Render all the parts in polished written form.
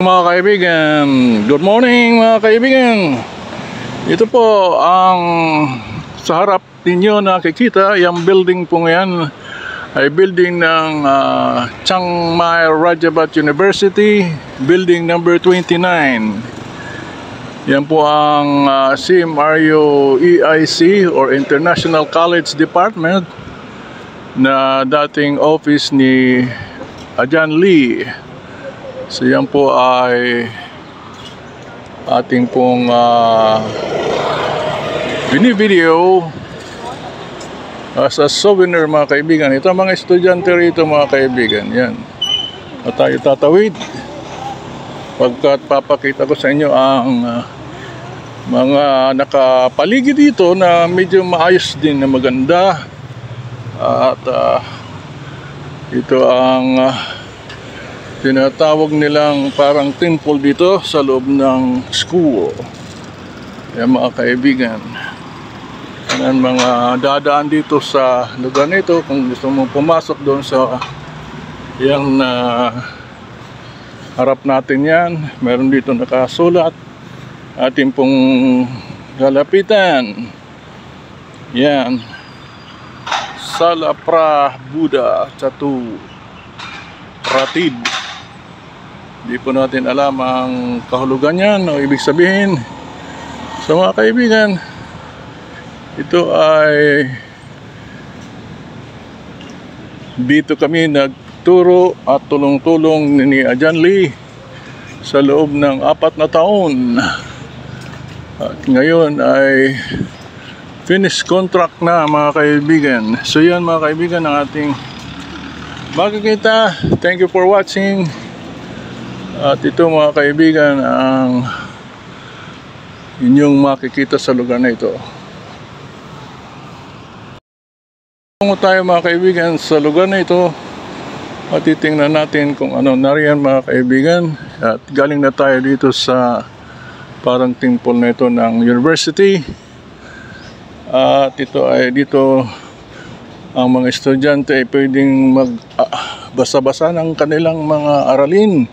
Mga kaibigan, good morning mga kaibigan. Ito po ang sa harap ninyo nakikita, yung building po ngayon ay building ng Chiang Mai Rajabat University, building number 29. Yan po ang CMRU EIC or International College Department na dating office ni Ajahn Lee. So yan po ay ating pong bini-video as a souvenir mga kaibigan. Ito ang mga estudyante rito mga kaibigan. Yan. At tayo tatawid pagkat papakita ko sa inyo ang mga nakapaligid dito na medyo maayos din na maganda. At ito ang tinatawag nilang parang temple dito sa loob ng school. Yan mga kaibigan. Yan mga dadaan dito sa lugar nito. Kung gusto mong pumasok doon sa yan harap natin yan. Meron dito nakasulat. Ating pong lalapitan. Yan. Sala Pra Buddha Chatu Pratib. Di po natin alam ang kahulugan yan o ibig sabihin. So mga kaibigan, ito ay dito kami nagturo at tulong-tulong ni Ajahn Lee sa loob ng 4 na taon. At ngayon ay finished contract na mga kaibigan. So yan mga kaibigan ang ating makikita. Thank you for watching. At ito mga kaibigan ang inyong makikita sa lugar na ito. Tungo tayo mga kaibigan sa lugar na ito at titingnan natin kung ano nariyan mga kaibigan. At galing na tayo dito sa parang temple na ito ng university. At ito ay dito ang mga estudyante ay pwedeng magbasa-basa ng kanilang mga aralin.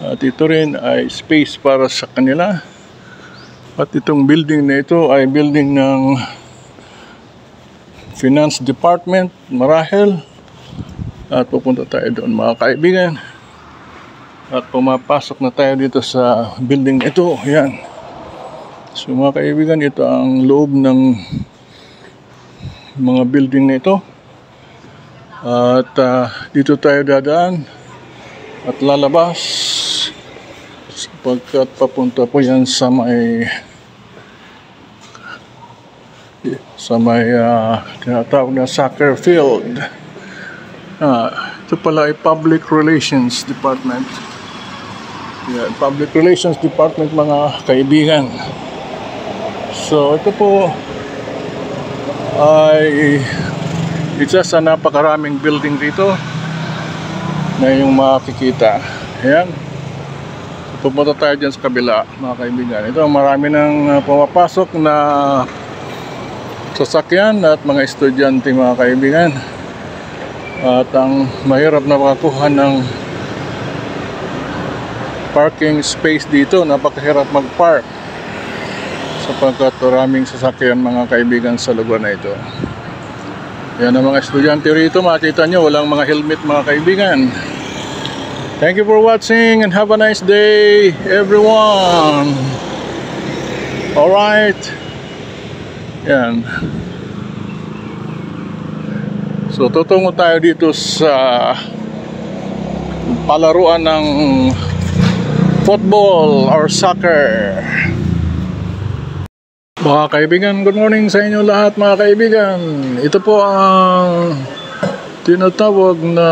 At ito rin ay space para sa kanila. At itong building na ito ay building ng Finance Department, marahil. At pupunta tayo doon mga kaibigan. At pumapasok na tayo dito sa building na ito. Yan. So mga kaibigan, ito ang loob ng mga building na ito. At dito tayo dadaan at lalabas sapagkat papunta po yan sa may tinatawag na soccer field. Ito pala ay Public Relations Department. Yan, Public Relations Department mga kaibigan. So ito po ay isa sa napakaraming building dito na yung makikita. Ayan. Pupunta tayo dyan sa kabila mga kaibigan. Ito marami nang pumapasok na sasakyan at mga estudyante mga kaibigan. At ang mahirap na makakuha ng parking space dito, napakahirap mag-park sapagkat maraming sasakyan mga kaibigan sa lugar na ito. Yan ang mga estudyante rito, makita nyo walang mga helmet mga kaibigan. Thank you for watching and have a nice day everyone. Alright. Yan. So tutungo tayo dito sa palaruan ng football or soccer. Mga kaibigan, good morning sa inyo lahat mga kaibigan. Ito po ang tinatawag na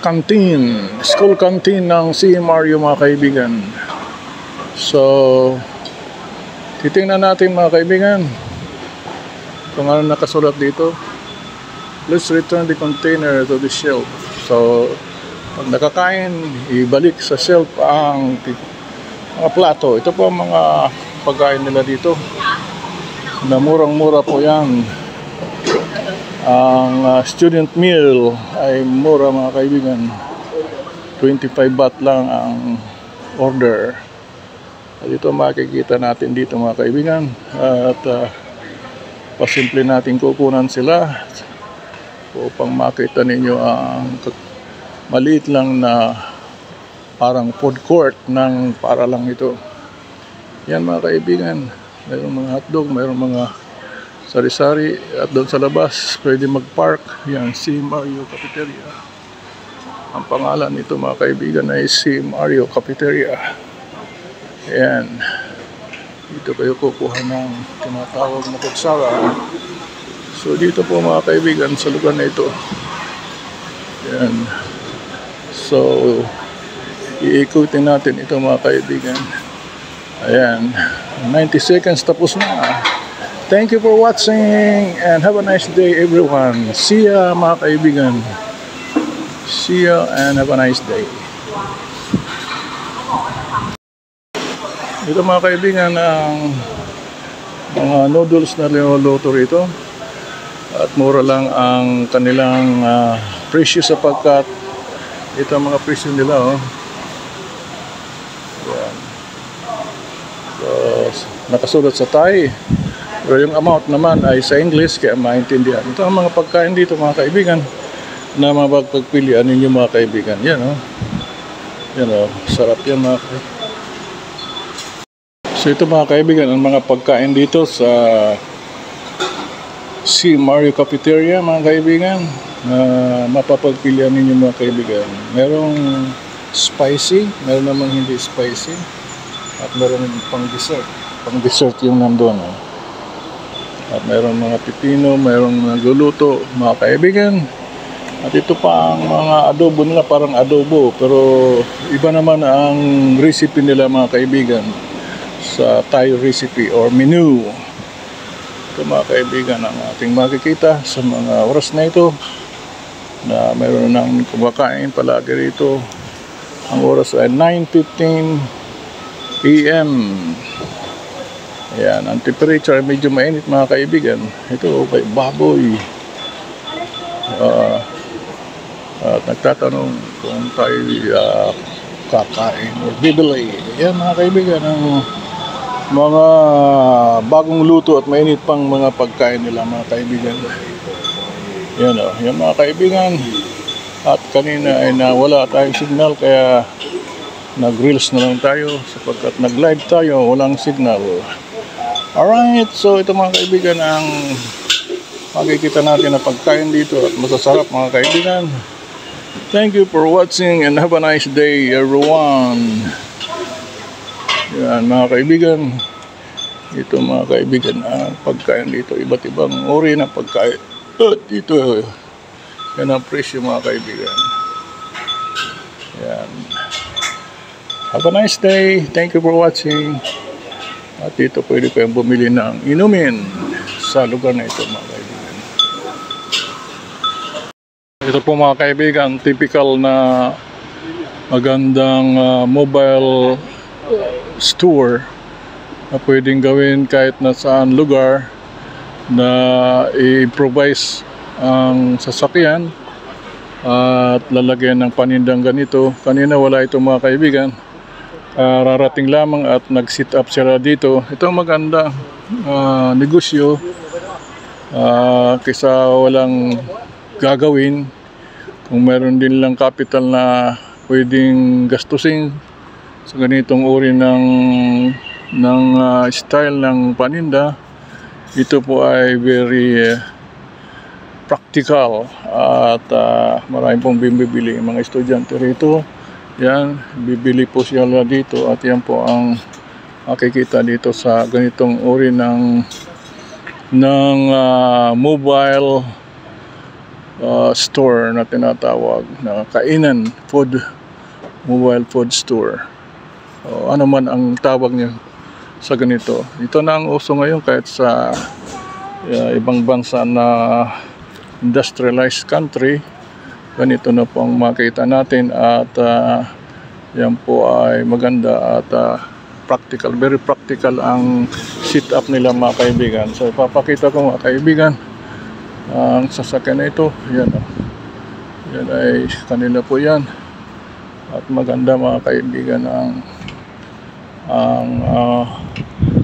canteen, school canteen ng CMRU mga kaibigan. So titingnan natin mga kaibigan kung ano nakasulat dito. Let's return the container to the shelf. So pag nakakain, ibalik sa shelf ang mga plato. Ito po ang mga pagkain nila dito na murang-mura po yan. Ang student meal ay mura mga kaibigan. 25 baht lang ang order. At ito makikita natin dito mga kaibigan. At pasimple natin kukunan sila upang makita ninyo ang maliit lang na parang food court ng para lang ito. Yan mga kaibigan, mayroong mga hotdog, mayroong mga sari-sari, at doon sa labas pwede mag-park. Yan, si Mario Cafeteria. Ang pangalan nito mga kaibigan ay si Mario Cafeteria. Yan, dito kayo kukuha ng tinatawag na kutsara. So dito po mga kaibigan sa lugar na ito. Yan, so iikutin natin ito mga kaibigan. Ayan, 90 seconds tapos na. Thank you for watching and have a nice day everyone. See ya mga kaibigan. See ya and have a nice day. Ito mga kaibigan ang mga noodles na linuluto rito. At mura lang ang kanilang presyo sapagkat ito ang mga presyo nila. Oh. Yan. So, nakasulat sa Thai. Pero yung amount naman ay sa English kaya maintindihan. Ito ang mga pagkain dito mga kaibigan na mapagpilian ninyo mga kaibigan. Yan o. Yan o. Sarap yan mga kaibigan. So ito mga kaibigan ang mga pagkain dito sa si Mario Cafeteria mga kaibigan. Mapapagpilian ninyo mga kaibigan. Merong spicy, meron namang hindi spicy, at meron pang dessert. Pang dessert yung nandun. At meron mga pipino, meron mga guluto mga kaibigan. At ito pa ang mga adobo nila, parang adobo, pero iba naman ang recipe nila mga kaibigan sa Thai recipe or menu. Ito mga kaibigan ang ating makikita sa mga oras na ito na mayroon ng kumakain palagi rito. Ang oras ay 9:15 PM. Ayan, ang temperature ay medyo mainit mga kaibigan. Ito kay baboy. At nagtatanong kung tayo kakain o bibili. Ayan mga kaibigan ang mga bagong luto at mainit pang mga pagkain nila mga kaibigan. Yan o, yan mga kaibigan. At kanina ay nawala tayong signal kaya nag-reels na lang tayo sapagkat nag-live tayo, walang signal. Alright, so ito mga kaibigan ang makikita natin na pagkain dito at masasarap mga kaibigan. Thank you for watching and have a nice day everyone. Yan mga kaibigan. Ito mga kaibigan ang pagkain dito. Iba't ibang uri ng pagkain. Dito. Yan ang presyo mga kaibigan. Yan. Have a nice day. Thank you for watching. At dito pwede kayong bumili ng inumin sa lugar na ito mga kaibigan. Ito po mga kaibigan, typical na magandang mobile store na pwedeng gawin kahit na saan lugar na i-improvise ang sasakyan at lalagyan ng panindang ganito. Kanina wala ito mga kaibigan. Rarating lamang at nag-sit up sila dito. Ito ang maganda negosyo kaysa walang gagawin. Kung meron din lang capital na pwedeng gastusin sa ganitong uri ng style ng paninda, ito po ay very practical at maraming pong bibili mga estudyante rito. Yan, bibili po sila dito at yan po ang makikita dito sa ganitong uri ng mobile store na tinatawag na kainan, mobile food store. Ano man ang tawag niya sa ganito. Ito na ang uso ngayon kahit sa ibang bansa na industrialized country. Ganito na po ang makita natin at yan po ay maganda at practical, very practical ang sit up nila mga kaibigan. So ipapakita ko mga kaibigan ang sasakyan na ito. Yan, yan ay kanila po yan. At maganda mga kaibigan ang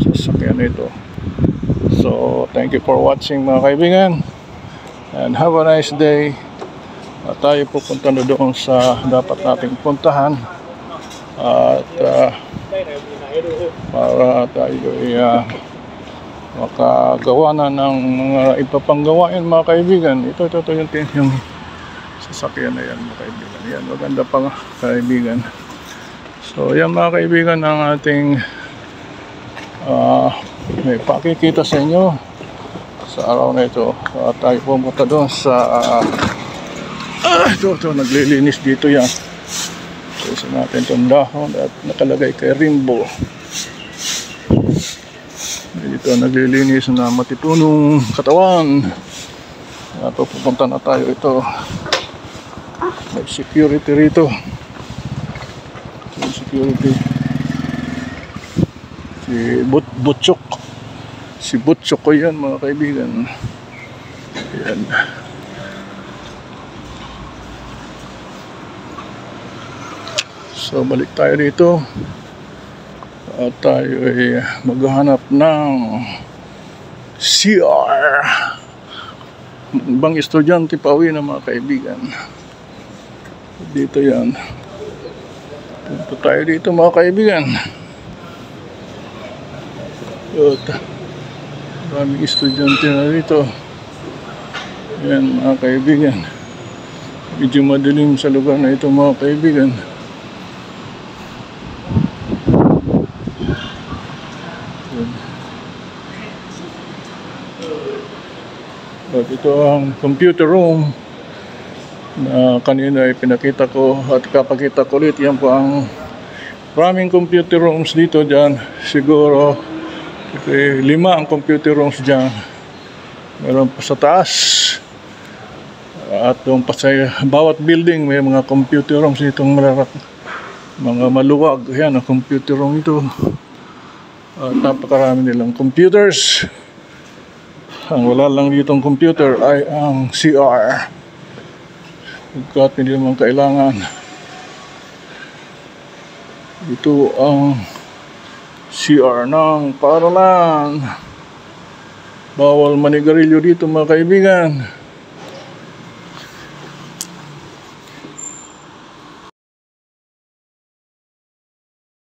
sasakyan nito. So thank you for watching mga kaibigan, and have a nice day. At tayo pupunta na doon sa dapat nating puntahan, at para tayo makagawa na ng mga ipapanggawain mga kaibigan. Ito yung sasakyan na yan mga kaibigan. Yan, maganda pa mga kaibigan. So yan mga kaibigan ang ating may pakikita sa inyo sa araw na ito. At tayo pumunta doon sa ito naglilinis dito yan. So isa natin itong dahon at nakalagay kay Rimbo. Dito naglilinis na matipunong katawan. At pupunta na tayo ito. May security rito. Security. Si Butchok. Si Butchok ko yan mga kaibigan. Yan. So balik tayo dito. At tayo ay maghahanap ng CR. Ibang estudyante pa uwi na mga kaibigan. Dito yan. Punta tayo dito mga kaibigan. At maraming estudyante na dito. Yan mga kaibigan. Medyo madilim sa lugar na ito mga kaibigan. At ito ang computer room na kanina ay pinakita ko at kapakita ko ulit. Yan po ang maraming computer rooms dito dyan. Siguro 5 ang computer rooms dyan. Meron pa sa taas. At yung pa sa bawat building may mga computer rooms ditong mga maluwag. Yan ang computer room ito. At napakarami nilang computers. Ang wala lang ditong computer ay ang CR. Pagkat hindi naman kailangan. Ito ang CR ng paaralan. Bawal manigarilyo dito mga kaibigan.